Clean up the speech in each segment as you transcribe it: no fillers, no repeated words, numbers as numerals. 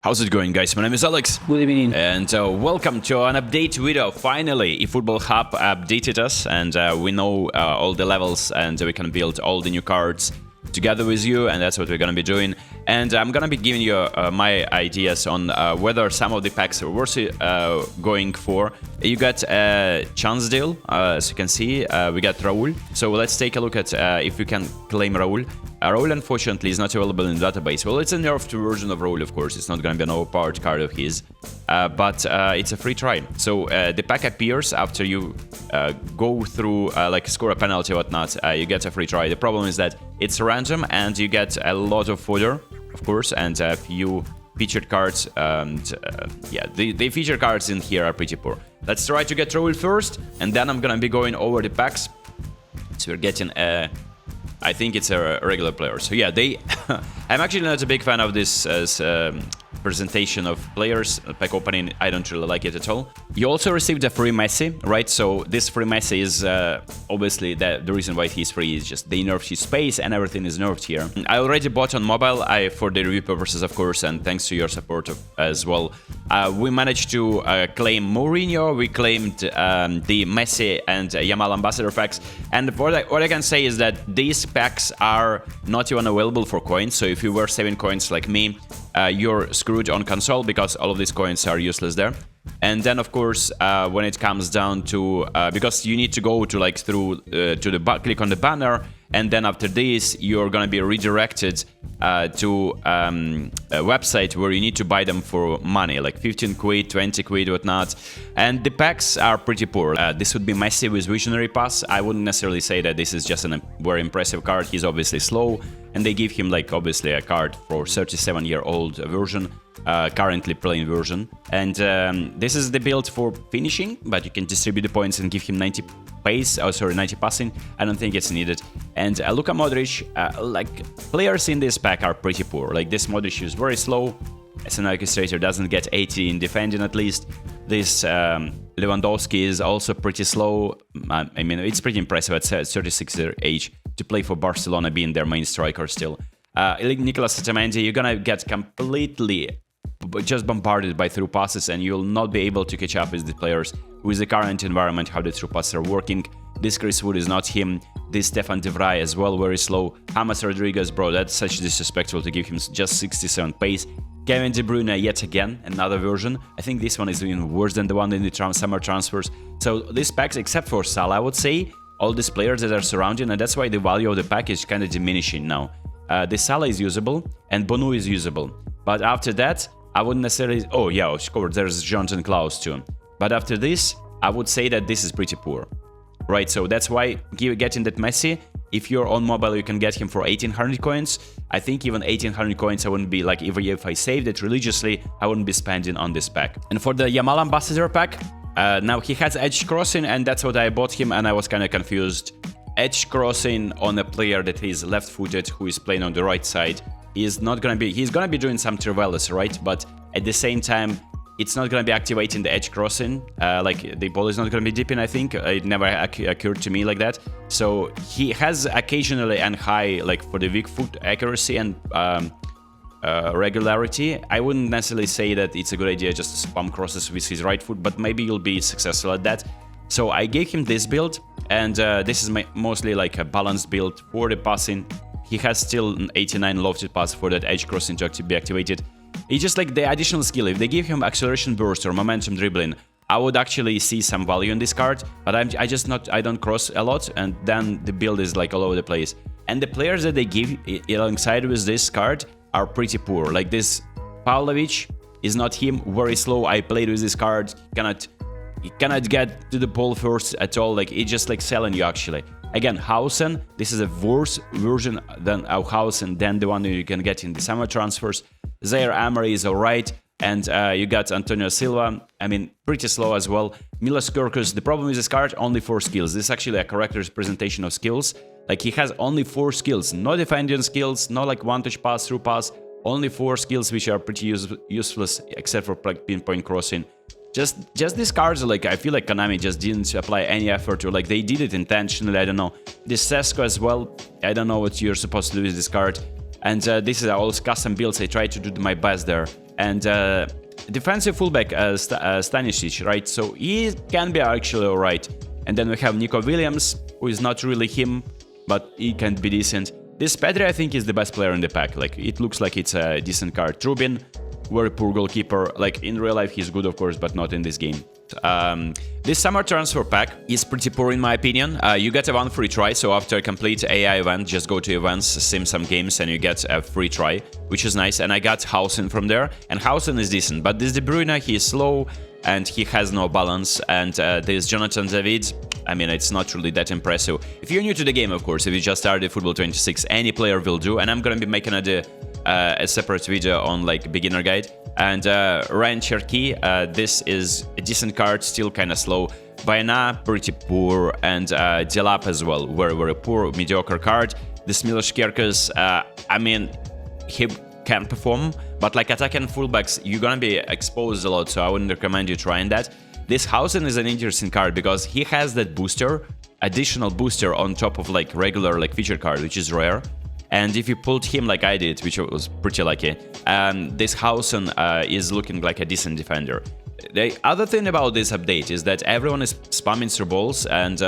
How's it going, guys? My name is Alex. Good evening. And welcome to an update video. Finally, eFootball Hub updated us, and we know all the levels, and we can build all the new cards together with you, and that's what we're gonna be doing. And I'm gonna be giving you my ideas on whether some of the packs are worth going for. You got a chance deal, as you can see. We got Raul. So let's take a look at if we can claim Raul. Raul, unfortunately, is not available in the database. Well, it's a nerfed version of Raul, of course. It's not going to be an overpowered card of his, but it's a free try. So the pack appears after you go through, like score a penalty or whatnot. You get a free try. The problem is that it's random and you get a lot of fodder, of course, and a few featured cards. And yeah, the featured cards in here are pretty poor. Let's try to get Raul first, and then I'm going to be going over the packs. So we're getting a... I think it's a regular player. So yeah, I'm actually not a big fan of this presentation of players. Pack opening, I don't really like it at all. You also received a free Messi, right? So this free Messi is obviously the reason why he's free is just they nerfed his space and everything is nerfed here. I already bought on mobile for the review purposes, of course, and thanks to your support as well. We managed to claim Mourinho, we claimed the Messi and Yamal ambassador packs, and what I can say is that these packs are not even available for coins. So if you were saving coins like me, you're screwed on console because all of these coins are useless there. And then, of course, when it comes down to because you need to go to like through to the click on the banner, and then after this you're gonna be redirected to a website where you need to buy them for money, like 15 quid, 20 quid, whatnot. And the packs are pretty poor. This would be Messi with Visionary Pass. I wouldn't necessarily say that this is just a very impressive card. He's obviously slow, and they give him like obviously a card for 37-year-old version, currently playing version. And this is the build for finishing, but you can distribute the points and give him 90 pace, 90 passing. I don't think it's needed. And Luka Modric, like players in this pack are pretty poor. Like this Modric is very slow. As an orchestrator, doesn't get 80 in defending at least. This Lewandowski is also pretty slow. I mean, it's pretty impressive at 36 age to play for Barcelona, being their main striker still. Nicolas Otamendi, you're gonna get completely just bombarded by through passes, and you'll not be able to catch up with the players with the current environment, how the through passes are working. This Chris Wood is not him. This Stefan de Vrij as well, very slow. James Rodriguez, bro, that's such disrespectful to give him just 67 pace. Kevin De Bruyne, yet again, another version. I think this one is even worse than the one in the summer transfers. So these packs, except for Salah, I would say, all these players that are surrounding, and that's why the value of the pack is kind of diminishing now. The Salah is usable, and Bonu is usable. But after that, I wouldn't necessarily... Oh yeah, of course, there's Jonathan Klaus too. But after this, I would say that this is pretty poor. Right, so that's why getting that Messi, if you're on mobile, you can get him for 1800 coins. I think even 1800 coins, I wouldn't be like, if I saved it religiously, I wouldn't be spending on this pack. And for the Yamal ambassador pack, now he has edge crossing, and that's what I bought him, and I was kind of confused. Edge crossing on a player that is left-footed, who is playing on the right side, is not gonna be... He's gonna be doing some Trivelis, right? But at the same time, it's not going to be activating the edge crossing, like the ball is not going to be dipping, I think. It never occurred to me like that. So he has occasionally and high, like for the weak foot accuracy and regularity. I wouldn't necessarily say that it's a good idea just to spam crosses with his right foot, but maybe you'll be successful at that. So I gave him this build, and this is mostly like a balanced build for the passing. He has still an 89 lofted pass for that edge crossing to be activated. It's just like the additional skill. If they give him acceleration burst or momentum dribbling, I would actually see some value in this card. But I don't cross a lot, and then the build is like all over the place. And the players that they give alongside with this card are pretty poor. Like this Pavlovic is not him, very slow. I played with this card. He cannot get to the ball first at all. Like it's just like selling you actually. Again, Hausen, this is a worse version than Hausen than the one you can get in the summer transfers. Zaire Emery is alright, and you got Antonio Silva, I mean, pretty slow as well. Milos Kirkus, the problem with this card, only 4 skills. This is actually a correct representation of skills. Like, he has only 4 skills, no defending skills, no like one-touch pass, through pass, only 4 skills which are pretty useless, except for pinpoint crossing. Just these cards, like, I feel like Konami just didn't apply any effort, or like they did it intentionally, I don't know. This Sesko as well, I don't know what you're supposed to do with this card. And this is all custom builds, I tried to do my best there. And defensive fullback Stanisic, right? So he can be actually alright. And then we have Nico Williams, who is not really him, but he can be decent. This Pedri, I think, is the best player in the pack. Like, it looks like it's a decent card. Trubin, very poor goalkeeper. Like, in real life, he's good, of course, but not in this game. This summer transfer pack is pretty poor in my opinion. You get a 1 free try, so after a complete AI event, just go to events, sim some games, and you get a free try, which is nice. And I got Hausen from there, and Hausen is decent, but this De Bruyne, he is slow, and he has no balance, and this Jonathan David, I mean, it's not really that impressive. If you're new to the game, of course, if you just started Football 26, any player will do, and I'm gonna be making a separate video on, like, beginner guide. And Ryan Cherky, this is a decent card, still kind of slow. Bayana, pretty poor, and Delap as well, very poor, mediocre card. This Milos Kerkez, I mean, he can perform, but like attacking fullbacks, you're gonna be exposed a lot, so I wouldn't recommend you trying that. This Hausen is an interesting card because he has that booster, additional booster on top of like regular like feature card, which is rare. And if you pulled him like I did, which was pretty lucky, this Hausen is looking like a decent defender. The other thing about this update is that everyone is spamming through balls, and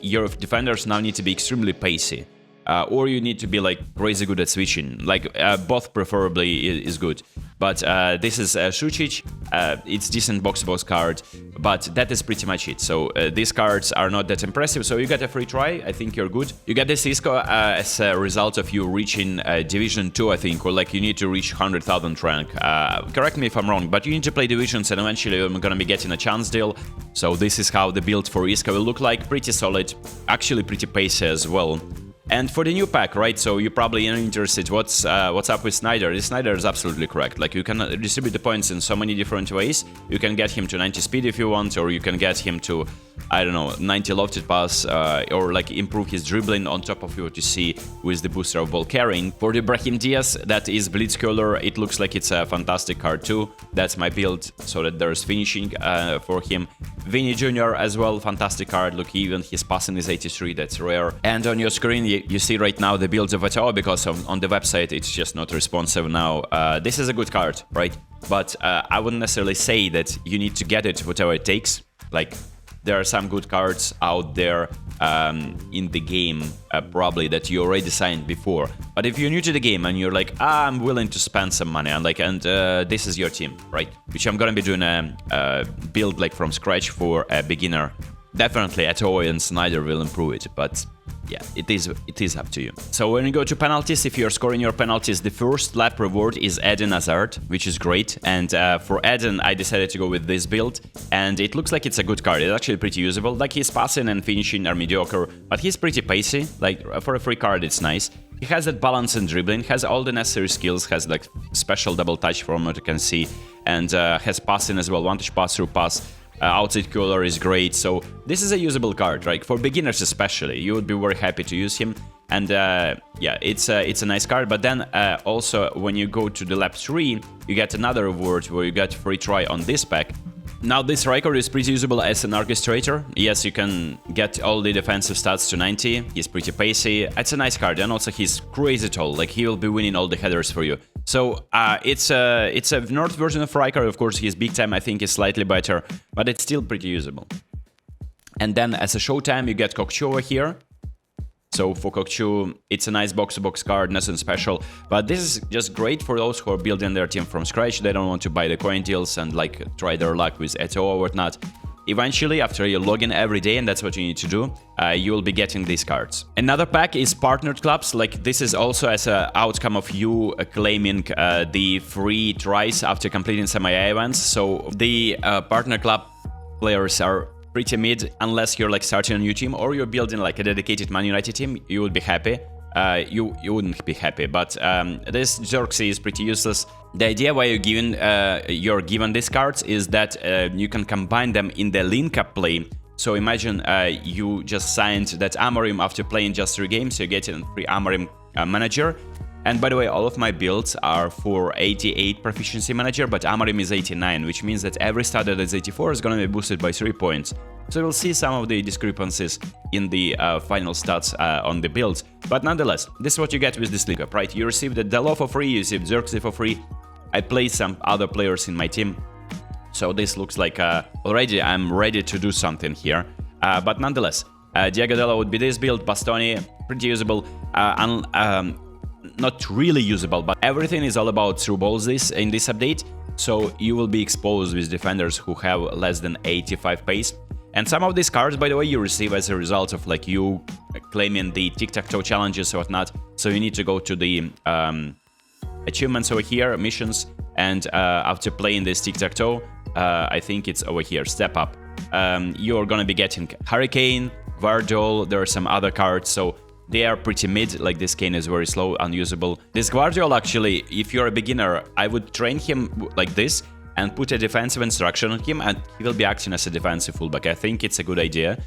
your defenders now need to be extremely pacey. Or you need to be like crazy good at switching, like both preferably is good. But this is Šučić, it's decent box-to-box card, but that is pretty much it. So these cards are not that impressive, so you get a free try, I think you're good. You get this Isco as a result of you reaching Division 2, I think, or like you need to reach 100,000 rank. Correct me if I'm wrong, but you need to play divisions and eventually you're gonna be getting a chance deal. So this is how the build for Isco will look like, pretty solid, actually pretty pacey as well. And for the new pack, right, so you're probably interested, what's up with Sneijder? This Sneijder is absolutely correct. Like, you can distribute the points in so many different ways. You can get him to 90 speed if you want, or you can get him to, I don't know, 90 lofted pass, or like improve his dribbling on top of what you see with the booster of ball carrying. For the Brahim Diaz, that is blitz curler, it looks like it's a fantastic card too. That's my build, so that there's finishing for him. Vini Jr. as well, fantastic card. Look, even his passing is 83, that's rare. And on your screen, you see right now the builds of Eto'o, because on the website it's just not responsive now. This is a good card, right? But I wouldn't necessarily say that you need to get it whatever it takes. Like, there are some good cards out there in the game, probably, that you already signed before. But if you're new to the game and you're like, I'm willing to spend some money, and this is your team, right? Which I'm gonna be doing a build like from scratch for a beginner. Definitely Eto'o and Sneijder will improve it, but yeah, it is up to you. So when you go to penalties, if you're scoring your penalties, the first lap reward is Eden Hazard, which is great. And for Eden, I decided to go with this build, and it looks like it's a good card. It's actually pretty usable. Like, his passing and finishing are mediocre, but he's pretty pacey. Like, for a free card, it's nice. He has that balance and dribbling, has all the necessary skills, has like special double touch from what you can see, and has passing as well, one-touch pass through pass. Outside curler is great, so this is a usable card, right? For beginners especially, you would be very happy to use him. And yeah, it's a nice card. But then also when you go to the lap 3, you get another reward where you get free try on this pack. Now this Rijkaard is pretty usable as an orchestrator. Yes, you can get all the defensive stats to 90. He's pretty pacey. It's a nice card, and also he's crazy tall. Like, he will be winning all the headers for you. So it's a North version of Rijkaard. Of course, his big time I think is slightly better, but it's still pretty usable. And then as a showtime, you get Kokcu here. So for Kokcu, it's a nice box-to-box card, nothing special. But this is just great for those who are building their team from scratch. They don't want to buy the coin deals and like try their luck with Eto'o or whatnot. Eventually, after you log in every day, and that's what you need to do, you will be getting these cards. Another pack is partnered clubs. Like, this is also as an outcome of you claiming the free tries after completing some AI events. So the partner club players are pretty mid unless you're like starting a new team or you're building like a dedicated Man United team. You would be happy. You wouldn't be happy, but this Xerxes is pretty useless. The idea why you're given these cards is that you can combine them in the link-up play. So imagine you just signed that Amorim after playing just 3 games, so you get a free Amorim manager. And by the way, all of my builds are for 88 proficiency manager, but Amorim is 89, which means that every stat that is 84 is going to be boosted by 3 points. So you'll see some of the discrepancies in the final stats on the builds. But nonetheless, this is what you get with this link-up, right? You receive the Delo for free, you receive Xerxes for free, I play some other players in my team. So this looks like already I'm ready to do something here. But nonetheless, Diego Della would be this build, Bastoni, pretty usable, not really usable, but everything is all about through balls in this update. So you will be exposed with defenders who have less than 85 pace. And some of these cards, by the way, you receive as a result of like you claiming the tic-tac-toe challenges or whatnot. So you need to go to the achievements over here, missions, and after playing this tic-tac-toe, I think it's over here, step up. You're gonna be getting Hurricane, Guardiol, there are some other cards, so they are pretty mid, like this Kane is very slow, unusable. This Guardiol, actually, if you're a beginner, I would train him like this and put a defensive instruction on him, and he will be acting as a defensive fullback. I think it's a good idea.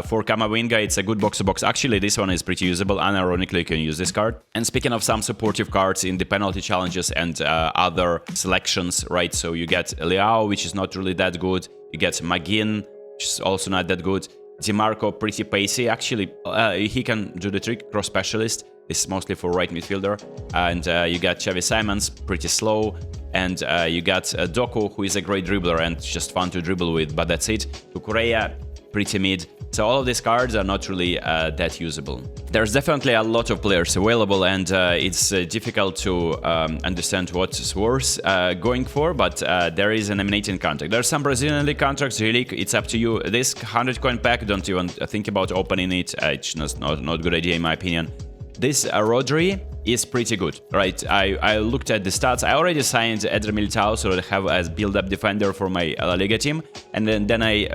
For Kamavinga, it's a good box-to-box. Actually, this one is pretty usable. Unironically, you can use this card. And speaking of some supportive cards in the penalty challenges and other selections, right? So you get Leao, which is not really that good. You get Magin, which is also not that good. DiMarco, pretty pacey. Actually, he can do the trick. Cross specialist. This is mostly for right midfielder. And you got Xavi Simons, pretty slow. And you got Doku, who is a great dribbler and just fun to dribble with, but that's it. Kukureya, pretty mid. So all of these cards are not really that usable. There's definitely a lot of players available, and it's difficult to understand what's worth going for, but there is a nominating contract. There's some Brazilian league contracts, really, it's up to you. This 100 coin pack, don't even think about opening it. It's not a good idea in my opinion. This Rodri is pretty good, right? I looked at the stats. I already signed Eder Militao, so I have as build-up defender for my La Liga team. And then I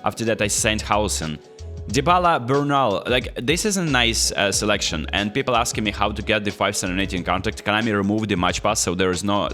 after that I signed Hausen. Dybala, Bernal, like this is a nice selection. And people asking me how to get the 5-star nominating contract. Can I remove the match pass? So there is no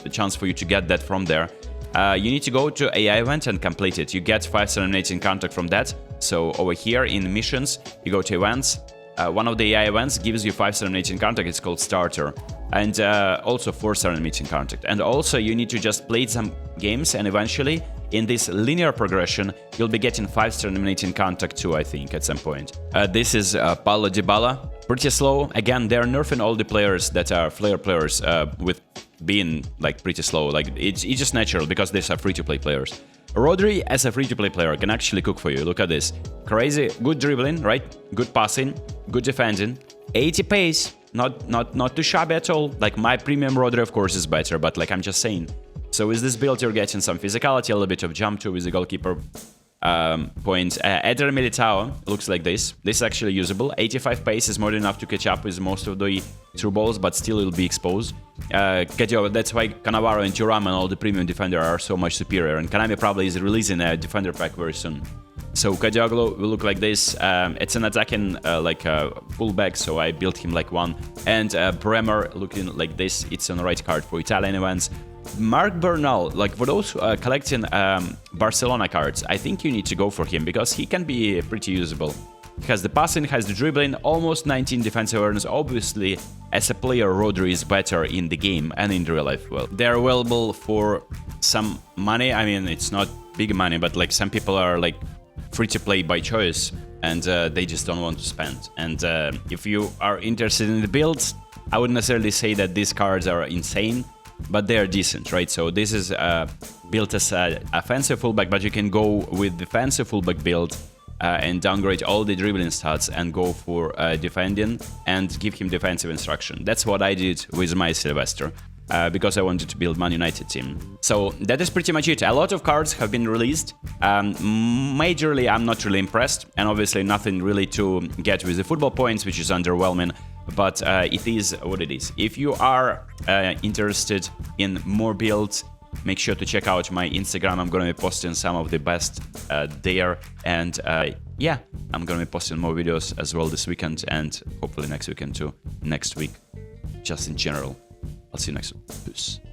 chance for you to get that from there. You need to go to AI event and complete it. You get 5-star nominating contract from that. So over here in missions, you go to events. One of the AI events gives you 5-star nominating contract, it's called Starter, and also 4-star nominating contract. And also you need to just play some games, and eventually in this linear progression you'll be getting 5-star nominating contract too, I think, at some point. This is Paulo Dybala, pretty slow. Again, they're nerfing all the players that are flair players with being like pretty slow. Like it's just natural because these are free-to-play players. Rodri, as a free-to-play player, can actually cook for you. Look at this. Crazy, good dribbling, right? Good passing, good defending. 80 pace, not too shabby at all. Like my premium Rodri, of course, is better, but like I'm just saying. So with this build, you're getting some physicality, a little bit of jump too with the goalkeeper points. Eder Militao looks like this. This is actually usable. 85 pace is more than enough to catch up with most of the through balls, but still it'll be exposed. That's why Cannavaro and Thuram and all the premium defender are so much superior, and Konami probably is releasing a defender pack very soon. So Kadioglu will look like this. It's an attacking fullback, so I built him like one. And Bremer looking like this. It's on the right card for Italian events. Marc Bernal, like for those collecting Barcelona cards, I think you need to go for him because he can be pretty usable. He has the passing, has the dribbling, almost 19 defensive awareness. Obviously, as a player, Rodri is better in the game and in real life. Well, they're available for some money. I mean, it's not big money, but like some people are like free to play by choice and they just don't want to spend. And if you are interested in the builds, I wouldn't necessarily say that these cards are insane, but they are decent, right? So this is built as a offensive fullback, but you can go with defensive fullback build and downgrade all the dribbling stats and go for defending and give him defensive instruction. That's what I did with my Silvestre. Because I wanted to build Man United team. So that is pretty much it. A lot of cards have been released. Majorly, I'm not really impressed. And obviously nothing really to get with the football points, which is underwhelming. But it is what it is. If you are interested in more builds, make sure to check out my Instagram. I'm going to be posting some of the best there. And yeah, I'm going to be posting more videos as well this weekend. And hopefully next weekend too. Next week, just in general. I'll see you next one. Peace.